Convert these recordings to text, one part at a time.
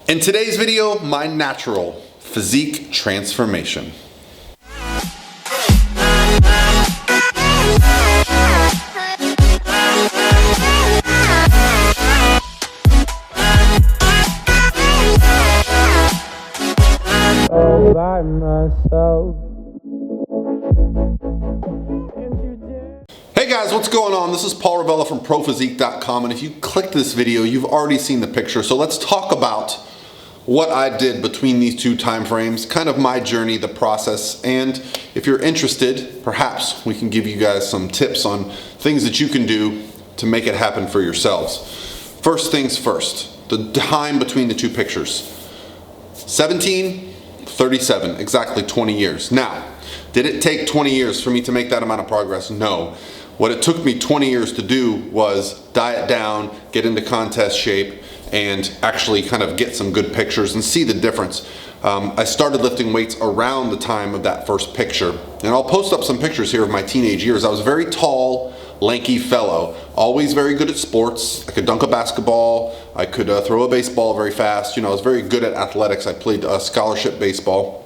In today's video, my natural physique transformation. By myself. Hey guys, what's going on? This is Paul Revelia from Physique.com, and if you clicked this video, you've already seen the picture. So let's talk about what I did between these two time frames, kind of my journey, the process, and if you're interested, perhaps we can give you guys some tips on things that you can do to make it happen for yourselves. First things first, the time between the two pictures. 17, 37, exactly 20 years. Now, did it take 20 years for me to make that amount of progress? No. What it took me 20 years to do was diet down, get into contest shape, and actually kind of get some good pictures and see the difference. I started lifting weights around the time of that first picture. And I'll post up some pictures here of my teenage years. I was a very tall, lanky fellow, always very good at sports. I could dunk a basketball, I could throw a baseball very fast. You know, I was very good at athletics. I played scholarship baseball.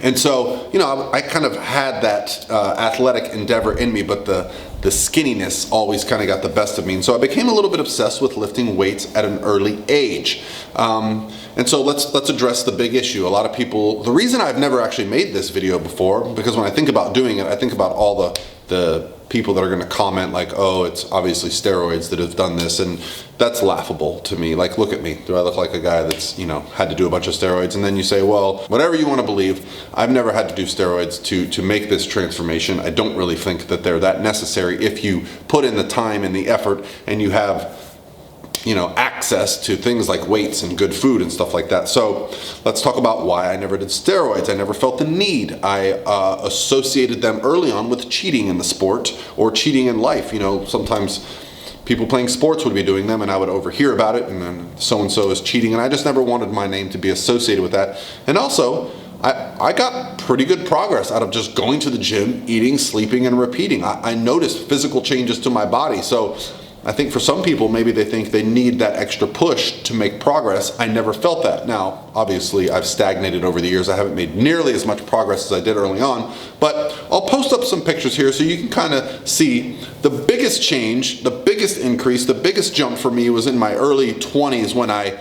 And so, you know, I kind of had that athletic endeavor in me, but the skinniness always kind of got the best of me. And so I became a little bit obsessed with lifting weights at an early age. And so let's address the big issue. A lot of people, the reason I've never actually made this video before, because when I think about doing it, I think about all the people that are going to comment like, oh, it's obviously steroids that have done this, and that's laughable to me. Like, look at me. Do I look like a guy that's, you know, had to do a bunch of steroids? And then you say, well, whatever you want to believe, I've never had to do steroids to make this transformation. I don't really think that they're that necessary if you put in the time and the effort and you have, you know, access to things like weights and good food and stuff like that. So let's talk about why I never did steroids. I never felt the need. I associated them early on with cheating in the sport or cheating in life. You know, sometimes people playing sports would be doing them and I would overhear about it, and then so-and-so is cheating, and I just never wanted my name to be associated with that. And also, I got pretty good progress out of just going to the gym, eating, sleeping, and repeating. I noticed physical changes to my body. So I think for some people, maybe they think they need that extra push to make progress. I never felt that. Now, obviously, I've stagnated over the years. I haven't made nearly as much progress as I did early on, but I'll post up some pictures here so you can kind of see the biggest change, the biggest increase, the biggest jump for me was in my early 20s when I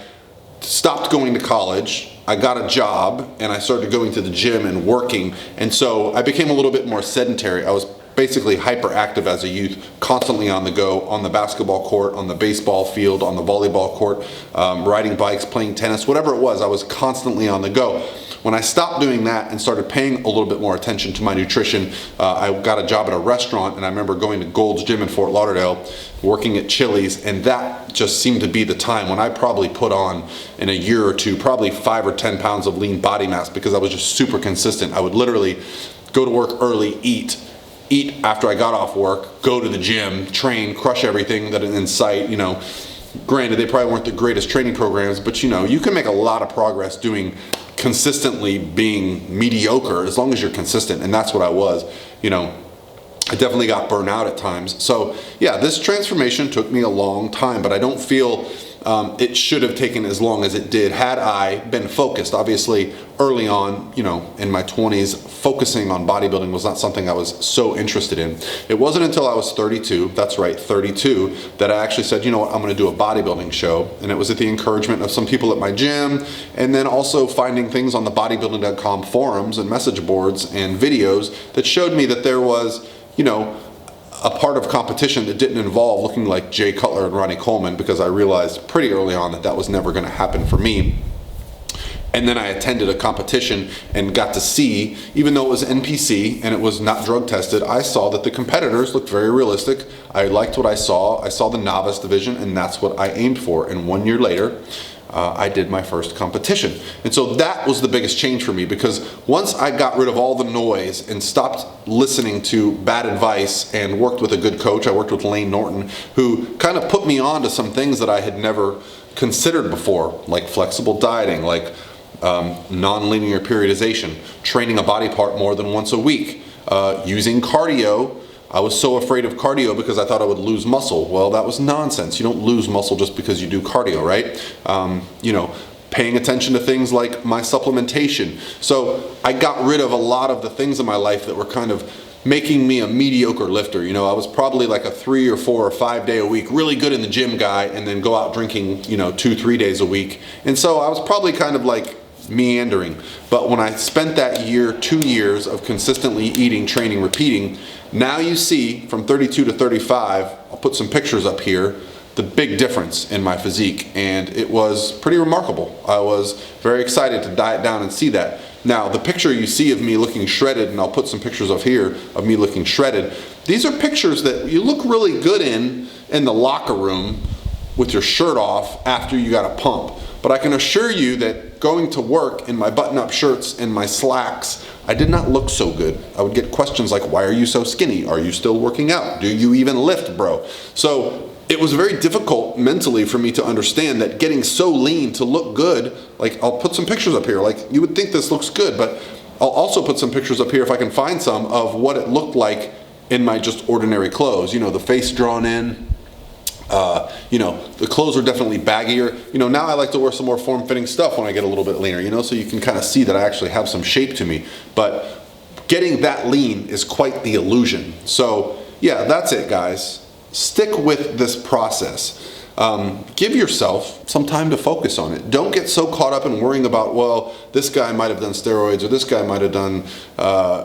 stopped going to college. I got a job and I started going to the gym and working, and so I became a little bit more sedentary. I was basically hyperactive as a youth, constantly on the go, on the basketball court, on the baseball field, on the volleyball court, riding bikes, playing tennis, whatever it was, I was constantly on the go. When I stopped doing that and started paying a little bit more attention to my nutrition, I got a job at a restaurant, and I remember going to Gold's Gym in Fort Lauderdale, working at Chili's, and that just seemed to be the time when I probably put on, in a year or two, probably 5 or 10 pounds of lean body mass, because I was just super consistent. I would literally go to work early, eat after I got off work, go to the gym, train, crush everything that is in sight. You know, granted, they probably weren't the greatest training programs, but you know, you can make a lot of progress doing consistently being mediocre as long as you're consistent, and that's what I was. You know, I definitely got burnt out at times. So yeah, this transformation took me a long time, but I don't feel it should have taken as long as it did had I been focused. Obviously, early on, you know, in my 20s, focusing on bodybuilding was not something I was so interested in. It wasn't until I was 32, that's right, 32, that I actually said, you know what, I'm gonna do a bodybuilding show. And it was at the encouragement of some people at my gym, and then also finding things on the bodybuilding.com forums and message boards and videos that showed me that there was, you know, a part of competition that didn't involve looking like Jay Cutler and Ronnie Coleman, because I realized pretty early on that that was never going to happen for me. And then I attended a competition and got to see, even though it was NPC and it was not drug tested, I saw that the competitors looked very realistic. I liked what I saw. I saw the novice division, and that's what I aimed for. And 1 year later, I did my first competition. And so that was the biggest change for me, because once I got rid of all the noise and stopped listening to bad advice and worked with a good coach, I worked with Lane Norton, who kind of put me on to some things that I had never considered before, like flexible dieting, like non-linear periodization, training a body part more than once a week, using cardio. I was so afraid of cardio because I thought I would lose muscle. Well, that was nonsense. You don't lose muscle just because you do cardio, right? You know, paying attention to things like my supplementation. So I got rid of a lot of the things in my life that were kind of making me a mediocre lifter. You know, I was probably like a 3 or 4 or 5 day a week, really good in the gym guy, and then go out drinking, you know, 2-3 days a week. And so I was probably kind of like meandering. But when I spent that year, 2 years of consistently eating, training, repeating, now you see from 32 to 35, I'll put some pictures up here, the big difference in my physique, and it was pretty remarkable. I was very excited to diet down and see that. Now, the picture you see of me looking shredded, and I'll put some pictures of here of me looking shredded, these are pictures that you look really good in the locker room with your shirt off after you got a pump. But I can assure you that going to work in my button-up shirts and my slacks, I did not look so good. I would get questions like, why are you so skinny? Are you still working out? Do you even lift, bro? So it was very difficult mentally for me to understand that getting so lean to look good, like I'll put some pictures up here, like you would think this looks good, but I'll also put some pictures up here if I can find some of what it looked like in my just ordinary clothes. You know, the face drawn in, you know, the clothes are definitely baggier. You know, now I like to wear some more form-fitting stuff when I get a little bit leaner, you know, so you can kind of see that I actually have some shape to me. But getting that lean is quite the illusion. So yeah, that's it, guys. Stick with this process. Give yourself some time to focus on it. Don't get so caught up in worrying about, well, this guy might have done steroids, or this guy might have done,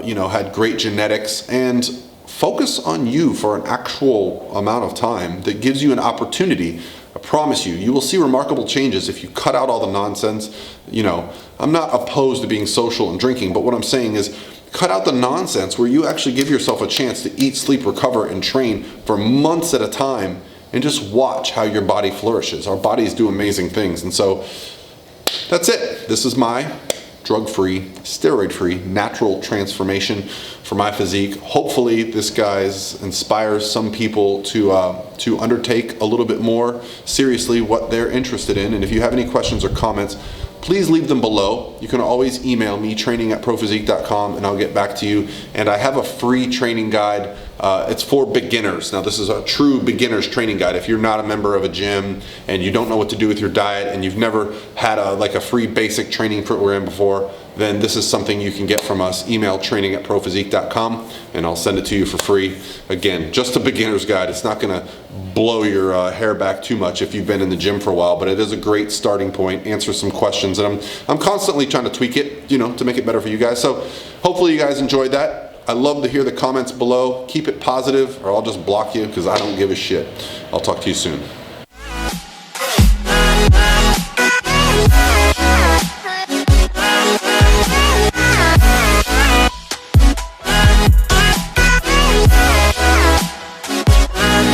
you know, had great genetics, and focus on you for an actual amount of time that gives you an opportunity. I promise you, you will see remarkable changes if you cut out all the nonsense. You know, I'm not opposed to being social and drinking, but what I'm saying is, cut out the nonsense where you actually give yourself a chance to eat, sleep, recover, and train for months at a time, and just watch how your body flourishes. Our bodies do amazing things. And so that's it. This is my drug-free, steroid-free, natural transformation for my physique. Hopefully this guys inspires some people to undertake a little bit more seriously what they're interested in. And if you have any questions or comments, please leave them below. You can always email me, training@prophysique.com, and I'll get back to you. And I have a free training guide. It's for beginners. Now, this is a true beginner's training guide. If you're not a member of a gym and you don't know what to do with your diet, and you've never had a free basic training program before, then this is something you can get from us. Email training@prophysique.com, and I'll send it to you for free. Again, just a beginner's guide. It's not gonna blow your hair back too much if you've been in the gym for a while, but it is a great starting point. Answer some questions, and I'm constantly trying to tweak it, you know, to make it better for you guys. So hopefully you guys enjoyed that. I love to hear the comments below. Keep it positive, or I'll just block you because I don't give a shit. I'll talk to you soon.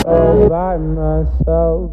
All by myself.